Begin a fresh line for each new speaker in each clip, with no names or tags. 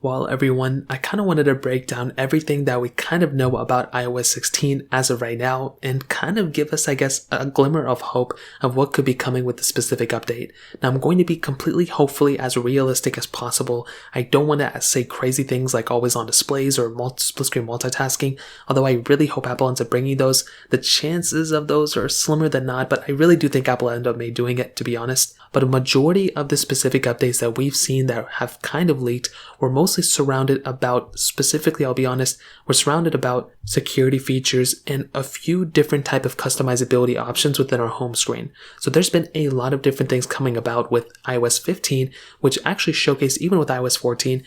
Well, everyone, I kind of wanted to break down everything that we kind of know about iOS 16 as of right now and kind of give us, I guess, a glimmer of hope of what could be coming with the specific update. Now, I'm going to be completely, hopefully, as realistic as possible. I don't want to say crazy things like always on displays or split screen multitasking, although I really hope Apple ends up bringing those. The chances of those are slimmer than not, but I really do think Apple end up doing it, to be honest. But a majority of the specific updates that we've seen that have kind of leaked were mostly surrounded about, specifically, I'll be honest, we're surrounded about security features and a few different type of customizability options within our home screen. So there's been a lot of different things coming about with iOS 15, which actually showcased even with iOS 14,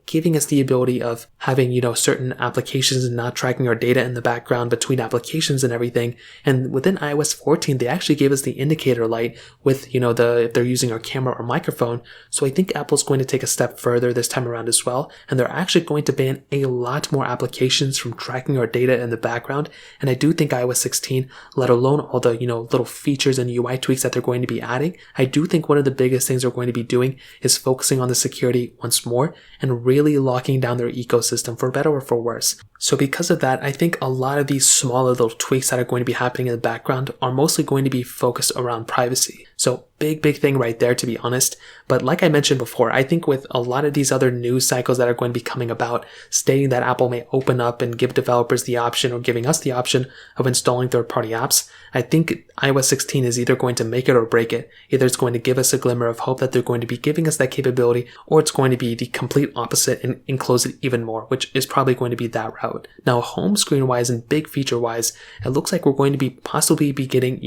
giving us the ability of having, certain applications and not tracking our data in the background between applications and everything. And within iOS 14, they actually gave us the indicator light with, if they're using our camera or microphone. So I think Apple's going to take a step further this time around as well. And they're actually going to ban a lot more applications from tracking our data in the background. And I do think iOS 16, let alone all the, little features and UI tweaks that they're going to be adding, I do think one of the biggest things they're going to be doing is focusing on the security once more and really locking down their ecosystem for better or for worse. So because of that, I think a lot of these smaller little tweaks that are going to be happening in the background are mostly going to be focused around privacy. So big thing right there, to be honest. But like I mentioned before, I think with a lot of these other news cycles that are going to be coming about, stating that Apple may open up and give developers the option or giving us the option of installing third-party apps, I think iOS 16 is either going to make it or break it. Either it's going to give us a glimmer of hope that they're going to be giving us that capability, or it's going to be the complete opposite and enclose it even more, which is probably going to be that route. Now, home screen-wise and big feature-wise, it looks like we're going to be possibly be getting,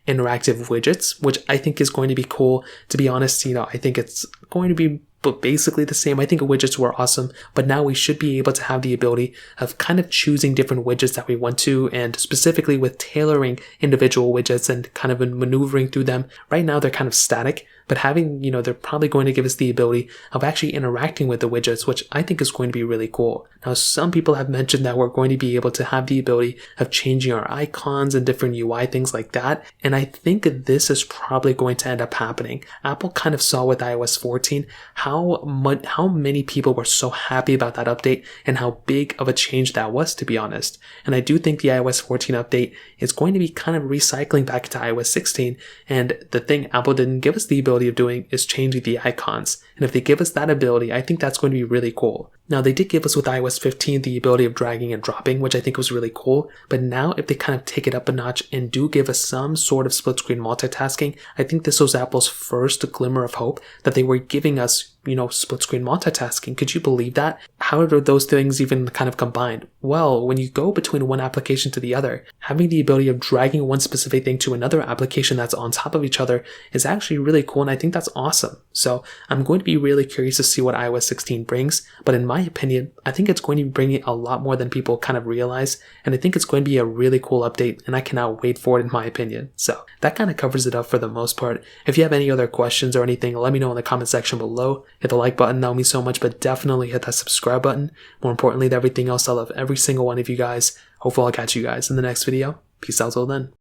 interactive widgets, which I think is going to be cool. To be honest, I think it's going to be basically the same. I think widgets were awesome, but now we should be able to have the ability of kind of choosing different widgets that we want to, and specifically with tailoring individual widgets and kind of maneuvering through them. Right now they're kind of static, but having, they're probably going to give us the ability of actually interacting with the widgets, which I think is going to be really cool. Now, some people have mentioned that we're going to be able to have the ability of changing our icons and different UI, things like that. And I think this is probably going to end up happening. Apple kind of saw with iOS 14 how many people were so happy about that update and how big of a change that was, to be honest. And I do think the iOS 14 update is going to be kind of recycling back to iOS 16. And the thing Apple didn't give us the ability of doing is changing the icons. And if they give us that ability, I think that's going to be really cool. Now, they did give us with iOS 15 the ability of dragging and dropping, which I think was really cool. But now if they kind of take it up a notch and do give us some sort of split screen multitasking, I think this was Apple's first glimmer of hope that they were giving us, split screen multitasking. Could you believe that? How are those things even kind of combined? Well, when you go between one application to the other, having the ability of dragging one specific thing to another application that's on top of each other is actually really cool, and I think that's awesome. So I'm going to be really curious to see what iOS 16 brings, but in my opinion, I think it's going to be bringing a lot more than people kind of realize, and I think it's going to be a really cool update, and I cannot wait for it, in my opinion. So that kind of covers it up for the most part. If you have any other questions or anything, let me know in the comment section below. Hit the like button, that would mean so much, but definitely hit that subscribe button. More importantly than everything else, I love every single one of you guys. Hopefully I'll catch you guys in the next video. Peace out till then.